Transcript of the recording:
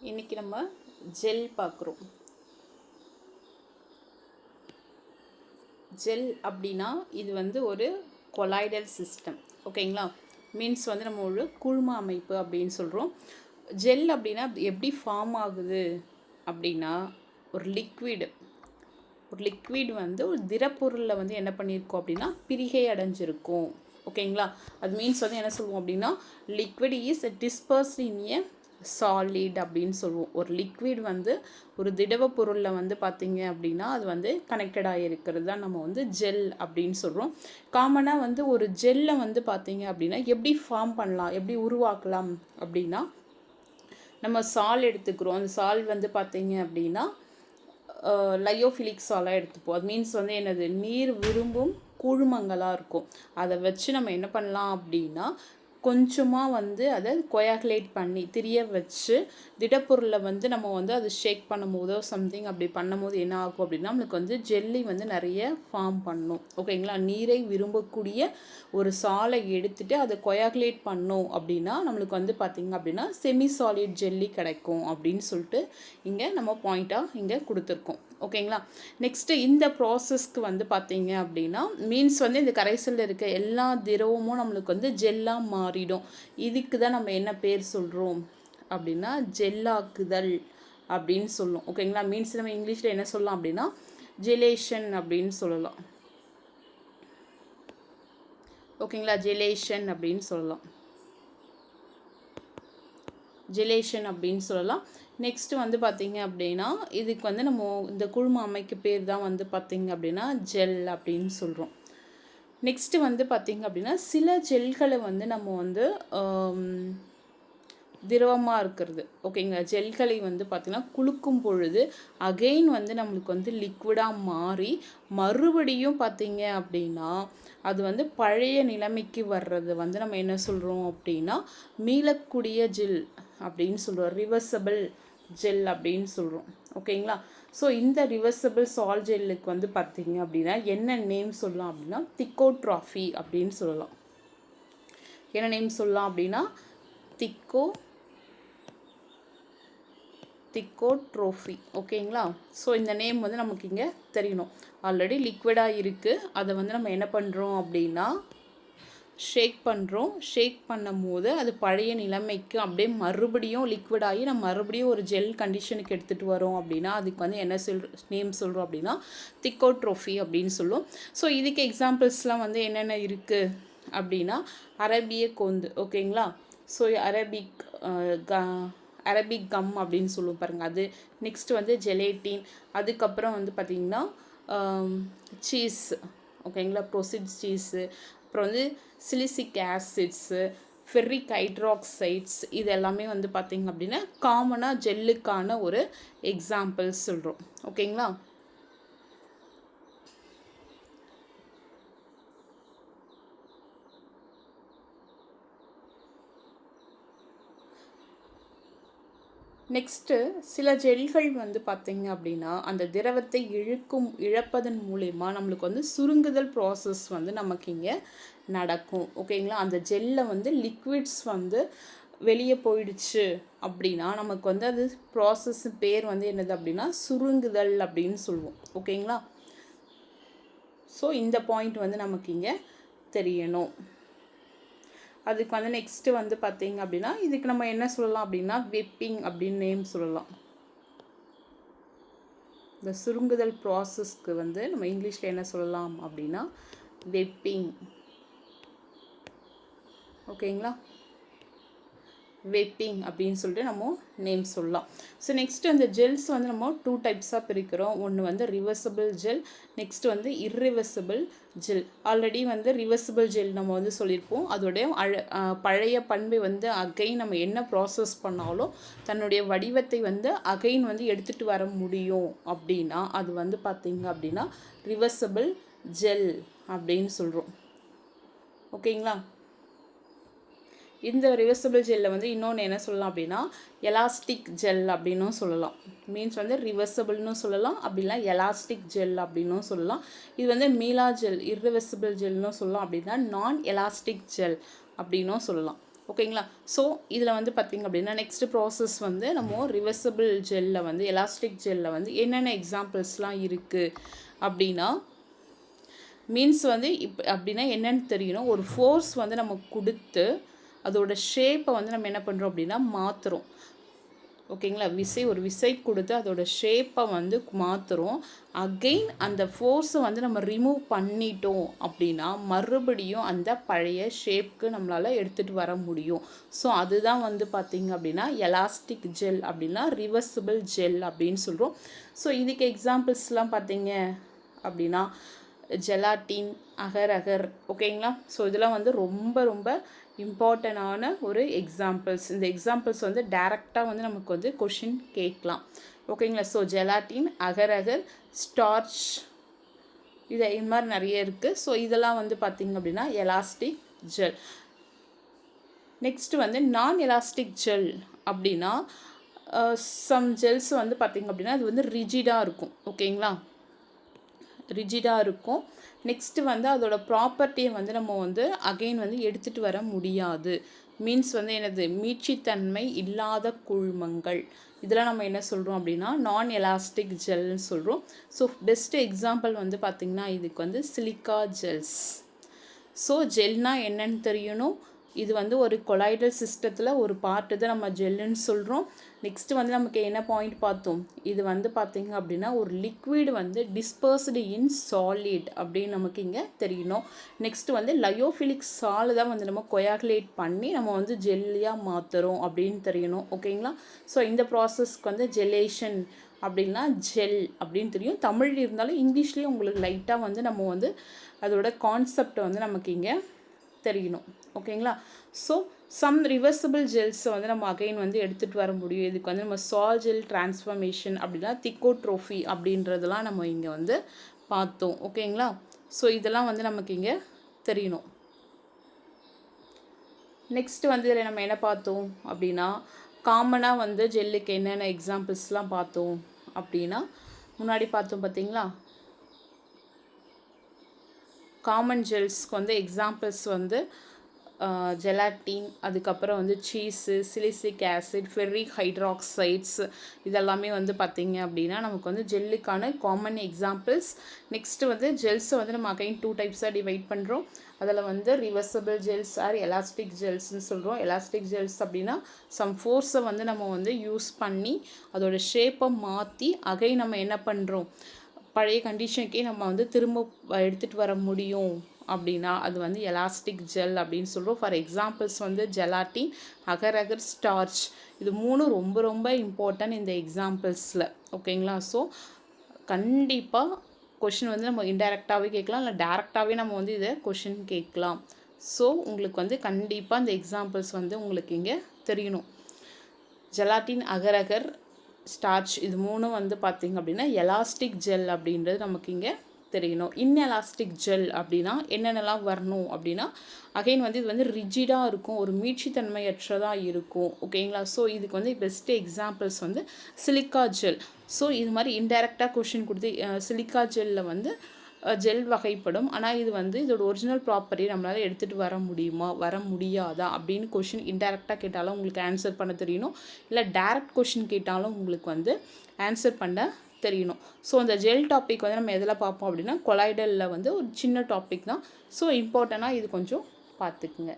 இன்றைக்கி நம்ம ஜெல் பார்க்குறோம். ஜெல் அப்படின்னா இது வந்து ஒரு கொலாய்டல் சிஸ்டம். ஓகேங்களா? மீன்ஸ் வந்து நம்ம ஒரு குழும அமைப்பு அப்படின்னு சொல்கிறோம். ஜெல் அப்படின்னா எப்படி ஃபார்ம் ஆகுது அப்படின்னா ஒரு லிக்விட் வந்து ஒரு திடப்பொருளில் வந்து என்ன பண்ணியிருக்கோம் அப்படின்னா பிரிகை அடைஞ்சிருக்கும். ஓகேங்களா? அது மீன்ஸ் வந்து என்ன சொல்லுவோம் அப்படின்னா liquid is dispersed in a solid அப்படின்னு சொல்லுவோம். ஒரு லிக்விட் வந்து ஒரு திடவ பொருளில் வந்து பார்த்திங்க அப்படின்னா அது வந்து கனெக்டடாக இருக்கிறது தான் நம்ம வந்து ஜெல் அப்படின்னு சொல்கிறோம். காமனாக வந்து ஒரு ஜெல்லை வந்து பார்த்திங்க அப்படின்னா எப்படி ஃபார்ம் பண்ணலாம், எப்படி உருவாக்கலாம் அப்படின்னா நம்ம சால் எடுத்துக்கிறோம். அந்த சால் வந்து பார்த்திங்க அப்படின்னா லயோஃபிலிக் சாலாக எடுத்துப்போம். அது மீன்ஸ் வந்து என்னது, நீர் விரும்பும் கூழ்மங்களாக இருக்கும். அதை வச்சு நம்ம என்ன பண்ணலாம் அப்படின்னா கொஞ்சமாக வந்து அதை கொயாகுலேட் பண்ணி திரிய வச்சு திடப்பொருளை வந்து நம்ம வந்து அது ஷேக் பண்ணும் போதோ சம்திங் அப்படி பண்ணும் போது என்ன ஆகும் அப்படின்னா நம்மளுக்கு வந்து ஜெல்லி வந்து நிறைய ஃபார்ம் பண்ணும். ஓகேங்களா? நீரை விரும்பக்கூடிய ஒரு சாலை எடுத்துகிட்டு அதை கொயாகுலேட் பண்ணோம் அப்படின்னா நம்மளுக்கு வந்து பார்த்திங்க அப்படின்னா செமி சாலிட் ஜெல்லி கிடைக்கும் அப்படின்னு சொல்லிட்டு இங்கே நம்ம பாயிண்ட்டாக இங்கே கொடுத்துருக்கோம். ஓகேங்களா? நெக்ஸ்ட்டு இந்த ப்ராசஸ்க்கு வந்து பார்த்திங்க அப்படின்னா மீன்ஸ் வந்து இந்த கரைசலில் இருக்க எல்லா திரவமும் நம்மளுக்கு வந்து ஜெல்லாக மாறிடும். இதுக்கு தான் நம்ம என்ன பேர் சொல்கிறோம் அப்படின்னா ஜெல்லாக்குதல் அப்படின்னு சொல்லுவோம். ஓகேங்களா? மீன்ஸ் நம்ம இங்கிலீஷில் என்ன சொல்லலாம் அப்படின்னா ஜெலேஷன் அப்படின்னு சொல்லலாம். ஓகேங்களா? ஜெலேஷன் அப்படின்னு சொல்லலாம். ஜெலேஷன் அப்படின்னு சொல்லலாம். நெக்ஸ்ட்டு வந்து பார்த்திங்க அப்படின்னா இதுக்கு வந்து நம்ம இந்த குழும அமைக்கு பேர் தான் வந்து பார்த்திங்க அப்படின்னா ஜெல் அப்படின்னு சொல்கிறோம். நெக்ஸ்ட்டு வந்து பார்த்திங்க அப்படின்னா சில ஜெல்களை வந்து நம்ம வந்து திரவமாக இருக்கிறது. ஓகேங்களா? ஜெல்களை வந்து பார்த்திங்கன்னா குலுக்கும் பொழுது அகெயின் வந்து நம்மளுக்கு வந்து லிக்விடாக மாறி மறுபடியும் பார்த்திங்க அப்படின்னா அது வந்து பழைய நிலைமைக்கு வர்றது வந்து நம்ம என்ன சொல்கிறோம் அப்படின்னா மீளக்கூடிய ஜெல் அப்படின்னு சொல்கிறோம். ரிவர்சபிள் ஜெல் அப்படின்னு சொல்கிறோம். ஓகேங்களா? ஸோ இந்த ரிவர்சபிள் சால் ஜெல்லுக்கு வந்து பார்த்திங்க அப்படின்னா என்ன நேம் சொல்லலாம் அப்படின்னா திக்கோட்ராஃபி அப்படின்னு சொல்லலாம். என்ன நேம் சொல்லலாம் அப்படின்னா திக்கோட்ரோஃபி. ஓகேங்களா? ஸோ இந்த நேம் வந்து நமக்கு இங்கே தெரியணும். ஆல்ரெடி லிக்விடாக இருக்குது. அதை வந்து நம்ம என்ன பண்ணுறோம் அப்படின்னா ஷேக் பண்ணுறோம். ஷேக் பண்ணும் போது அது பழைய நிலைமைக்கு அப்படியே மறுபடியும் லிக்விடாகி நம்ம மறுபடியும் ஒரு ஜெல் கண்டிஷனுக்கு எடுத்துகிட்டு வரோம் அப்படின்னா அதுக்கு வந்து என்ன நேம் சொல்கிறோம் அப்படின்னா திக்கோட்ரோஃபி அப்படின்னு சொல்லுவோம். ஸோ இதுக்கு எக்ஸாம்பிள்ஸ்லாம் வந்து என்னென்ன இருக்குது அப்படின்னா அரபிய கோந்து. ஓகேங்களா? ஸோ அரபிக் கம் அப்படின்னு சொல்லுவோம் பாருங்கள் அது. நெக்ஸ்ட்டு வந்து ஜெலேட்டின். அதுக்கப்புறம் வந்து பார்த்திங்கன்னா சீஸ். ஓகேங்களா? Proceed cheese. அப்புறம் வந்து சிலிசிக் ஆசிட்ஸு, ஃபெர்ரிக் ஹைட்ராக்சைட்ஸ் இது எல்லாமே வந்து பார்த்திங்க அப்படின்னா காமனாக ஜெல்லுக்கான ஒரு எக்ஸாம்பிள்ஸ் சொல்கிறோம். ஓகேங்களா? நெக்ஸ்ட்டு சில ஜெல்கள் வந்து பார்த்திங்க அப்படின்னா அந்த திரவத்தை இழப்பதன் மூலயமா நம்மளுக்கு வந்து சுருங்குதல் ப்ராசஸ் வந்து நமக்கு இங்கே நடக்கும். ஓகேங்களா? அந்த ஜெல்லை வந்து லிக்விட்ஸ் வந்து வெளியே போயிடுச்சு அப்படின்னா நமக்கு வந்து அது ப்ராசஸ் பேர் வந்து என்னது அப்படின்னா சுருங்குதல் அப்படின்னு சொல்லுவோம். ஓகேங்களா? ஸோ இந்த பாயிண்ட் வந்து நமக்கு இங்கே தெரியணும். அதுக்கு வந்து நெக்ஸ்ட்டு வந்து பார்த்திங்க அப்படின்னா இதுக்கு நம்ம என்ன சொல்லலாம் அப்படின்னா வெப்பிங் அப்படின்னு நேம் சொல்லலாம். இந்த சுருங்குதல் ப்ராசஸ்க்கு வந்து நம்ம இங்கிலீஷில் என்ன சொல்லலாம் அப்படின்னா வெப்பிங். ஓகேங்களா? வெப்பிங் அப்படின்னு சொல்லிட்டு நம்ம நேம் சொல்லலாம். ஸோ நெக்ஸ்ட்டு அந்த ஜெல்ஸ் வந்து நம்ம 2 டைப்ஸாக பிரிக்கிறோம். ஒன்று வந்து ரிவர்சபிள் ஜெல், நெக்ஸ்ட்டு வந்து இர்ரிவர்சபிள் ஜெல். ஆல்ரெடி வந்து ரிவர்சபிள் ஜெல் நம்ம வந்து சொல்லியிருப்போம். அதோடைய பழைய பண்பை வந்து அகைன் நம்ம என்ன ப்ராசஸ் பண்ணாலும் தன்னுடைய வடிவத்தை வந்து அகைன் வந்து எடுத்துகிட்டு வர முடியும் அப்படின்னா அது வந்து பார்த்திங்க அப்படின்னா ரிவர்சபிள் ஜெல் அப்படின்னு சொல்கிறோம். ஓகேங்களா? இந்த ரிவர்சபிள் ஜெல்லை வந்து இன்னொன்று என்ன சொல்லலாம் அப்படின்னா எலாஸ்டிக் ஜெல் அப்படின்னும் சொல்லலாம். மீன்ஸ் வந்து ரிவர்சபிள்னு சொல்லலாம், அப்படின்னா எலாஸ்டிக் ஜெல் அப்படின்னும் சொல்லலாம். இது வந்து மீளா ஜெல், இர்ரிவர்சிபிள் ஜெல்னு சொல்லலாம், அப்படின்னா நான் எலாஸ்டிக் ஜெல் அப்படின்னும் சொல்லலாம். ஓகேங்களா. ஸோ இதில் வந்து பார்த்திங்க அப்படின்னா நெக்ஸ்ட் ப்ராசஸ் வந்து நம்ம ரிவர்சிபிள் ஜெல்லில் வந்து எலாஸ்டிக் ஜெல்லில் வந்து என்னென்ன எக்ஸாம்பிள்ஸ்லாம் இருக்குது அப்படின்னா மீன்ஸ் வந்து அப்படின்னா என்னென்னு தெரியணும். ஒரு ஃபோர்ஸ் வந்து நம்ம கொடுத்து அதோட ஷேப்பை வந்து நம்ம என்ன பண்ணுறோம் அப்படின்னா மாற்றுறோம். ஓகேங்களா. ஒரு விசை கொடுத்து அதோட ஷேப்பை வந்து மாற்றுறோம். அகெயின் அந்த ஃபோர்ஸை வந்து நம்ம ரிமூவ் பண்ணிட்டோம் அப்படின்னா மறுபடியும் அந்த பழைய ஷேப்புக்கு நம்மளால் எடுத்துகிட்டு வர முடியும். ஸோ அதுதான் வந்து பார்த்திங்க அப்படின்னா எலாஸ்டிக் ஜெல் அப்படின்னா ரிவர்சிபிள் ஜெல் அப்படின்னு சொல்கிறோம். ஸோ இதுக்கு எக்ஸாம்பிள்ஸ்லாம் பார்த்திங்க அப்படின்னா ஜெலாட்டின், அகர் அகர். ஓகேங்களா. ஸோ இதெல்லாம் வந்து ரொம்ப ரொம்ப இம்பார்ட்டண்டான ஒரு எக்ஸாம்பிள்ஸ். இந்த எக்ஸாம்பிள்ஸ் வந்து டைரெக்டாக வந்து நமக்கு வந்து கொஷின் கேட்கலாம். ஓகேங்களா. ஸோ ஜெலாட்டின், அகர் அகர், ஸ்டார்ச், இது மாதிரி நிறைய இருக்குது. ஸோ இதெல்லாம் வந்து பார்த்திங்க அப்படின்னா எலாஸ்டிக் ஜெல். நெக்ஸ்ட் வந்து நான் எலாஸ்டிக் ஜெல் அப்படின்னா சம் ஜெல்ஸ் வந்து பார்த்திங்க அப்படின்னா அது வந்து ரிஜிடாக இருக்கும். ஓகேங்களா. ரிஜிடாக இருக்கும். நெக்ஸ்ட்டு வந்து அதோட ப்ராப்பர்ட்டியை வந்து நம்ம வந்து அகெயின் வந்து எடுத்துகிட்டு வர முடியாது. மீன்ஸ் வந்து என்னது மீட்சித்தன்மை இல்லாத குழுமங்கள். இதெல்லாம் நம்ம என்ன சொல்கிறோம் அப்படின்னா நான் எலாஸ்டிக் ஜெல்னு சொல்கிறோம். ஸோ பெஸ்ட்டு எக்ஸாம்பிள் வந்து பார்த்திங்கன்னா இதுக்கு வந்து சிலிக்கா ஜெல்ஸ். ஸோ ஜெல்னால் என்னன்னு தெரியணும். இது வந்து ஒரு கொலாய்டல் சிஸ்டத்தில் ஒரு பார்ட்டு தான் நம்ம ஜெல்லுன்னு சொல்கிறோம். நெக்ஸ்ட்டு வந்து நமக்கு என்ன பாயிண்ட் பார்த்தோம். இது வந்து பார்த்திங்க அப்படின்னா ஒரு லிக்விட் வந்து டிஸ்பர்ஸ்டு இன் சாலிட் அப்படின்னு நமக்கு இங்கே தெரியணும். நெக்ஸ்ட்டு வந்து லயோஃபிலிக் சால் தான் வந்து நம்ம கொயாகுலேட் பண்ணி நம்ம வந்து ஜெல்லியாக மாற்றுறோம் அப்படின்னு தெரியணும். ஓகேங்களா. ஸோ இந்த ப்ராசஸ்க்கு வந்து ஜெலேஷன் அப்படின்னா ஜெல் அப்படின்னு தெரியும். தமிழ் இருந்தாலும் இங்கிலீஷ்லேயும் உங்களுக்கு லைட்டாக வந்து நம்ம வந்து அதோட கான்செப்டை வந்து நமக்கு இங்கே தெரியணும். ஓகேங்களா. ஸோ சம் ரிவர்சிபிள் ஜெல்ஸை வந்து நம்ம அகைன் வந்து எடுத்துகிட்டு வர முடியும். இதுக்கு வந்து நம்ம சால் ஜெல் டிரான்ஸ்ஃபர்மேஷன் அப்படின்னா திக்கோட்ரோஃபி அப்படின்றதெல்லாம் நம்ம இங்கே வந்து பார்த்தோம். ஓகேங்களா. ஸோ இதெல்லாம் வந்து நமக்கு இங்கே தெரியணும். நெக்ஸ்ட்டு வந்து இதில் நம்ம என்ன பார்த்தோம் அப்படின்னா காமனாக வந்து ஜெல்லுக்கு என்னென்ன எக்ஸாம்பிள்ஸ்லாம் பார்த்தோம் அப்படின்னா முன்னாடி பார்த்தோம் பார்த்திங்களா. காமன் ஜெல்ஸ்க்கு வந்து எக்ஸாம்பிள்ஸ் வந்து ஜெலாட்டின், அதுக்கப்புறம் வந்து cheese, silicic acid, ferric hydroxides, இதெல்லாமே வந்து பார்த்திங்க அப்படின்னா நமக்கு வந்து ஜெல்லுக்கான காமன் எக்ஸாம்பிள்ஸ். நெக்ஸ்ட்டு வந்து ஜெல்ஸை வந்து நம்ம அகைன் 2 டைப்ஸாக டிவைட் பண்ணுறோம். அதில் வந்து ரிவர்சிபிள் ஜெல்ஸ் ஆர் எலாஸ்டிக் ஜெல்ஸ்ன்னு சொல்கிறோம். எலாஸ்டிக் ஜெல்ஸ் அப்படின்னா சம் ஃபோர்ஸை வந்து நம்ம வந்து யூஸ் பண்ணி அதோட ஷேப்பை மாற்றி அகைன் நம்ம என்ன பண்ணுறோம் பழைய கண்டிஷனுக்கே நம்ம வந்து திரும்ப எடுத்துகிட்டு வர முடியும் அப்படின்னா அது வந்து எலாஸ்டிக் ஜெல் அப்படின்னு சொல்கிறோம். ஃபார் எக்ஸாம்பிள்ஸ் வந்து ஜெலாட்டின், அகர் அகர், ஸ்டார்ச், இது 3 ரொம்ப ரொம்ப இம்பார்ட்டன்ட் இந்த எக்ஸாம்பிள்ஸில். ஓகேங்களா. ஸோ கண்டிப்பாக கொஷின் வந்து நம்ம இன்டைரக்டாகவே கேட்கலாம், இல்லை டேரெக்டாகவே நம்ம வந்து இதை கொஷின் கேட்கலாம். ஸோ உங்களுக்கு வந்து கண்டிப்பாக இந்த எக்ஸாம்பிள்ஸ் வந்து உங்களுக்கு இங்கே தெரியணும். ஜெலாட்டின், அகர் அகர், ஸ்டார்ச், இது 3 வந்து பார்த்திங்க அப்படின்னா எலாஸ்டிக் ஜெல் அப்படின்றது நமக்கு இங்கே தெரியணும். இன்எலாஸ்டிக் ஜெல் அப்படின்னா என்னென்னலாம் வரணும் அப்படின்னா அகைன் வந்து இது வந்து ரிஜிடாக இருக்கும், ஒரு மீட்சித்தன்மையற்றதாக இருக்கும். ஓகேங்களா. ஸோ இதுக்கு வந்து பெஸ்ட்டு எக்ஸாம்பிள்ஸ் வந்து சிலிக்கா ஜெல். ஸோ இது மாதிரி இன்டைரக்டாக கொஷின் கொடுத்து சிலிக்கா ஜெல்லில் வந்து ஜெல் வகைப்படும். ஆனால் இது வந்து இதோட ஒரிஜினல் ப்ராப்பர்ட்டி நம்மளால் எடுத்துகிட்டு வர முடியுமா வர முடியாதா அப்படின்னு கொஷின் இன்டைரக்டாக கேட்டாலும் உங்களுக்கு ஆன்சர் பண்ண தெரியணும், இல்லை டைரக்ட் கொஷின் கேட்டாலும் உங்களுக்கு வந்து ஆன்சர் பண்ண தெரியணும். ஸோ அந்த ஜெல் டாபிக் வந்து நம்ம எதில் பார்ப்போம் அப்படின்னா கொலாய்டலில் வந்து ஒரு சின்ன டாபிக் தான். ஸோ இம்பார்ட்டண்ட்டாக இது கொஞ்சம் பார்த்துக்குங்க.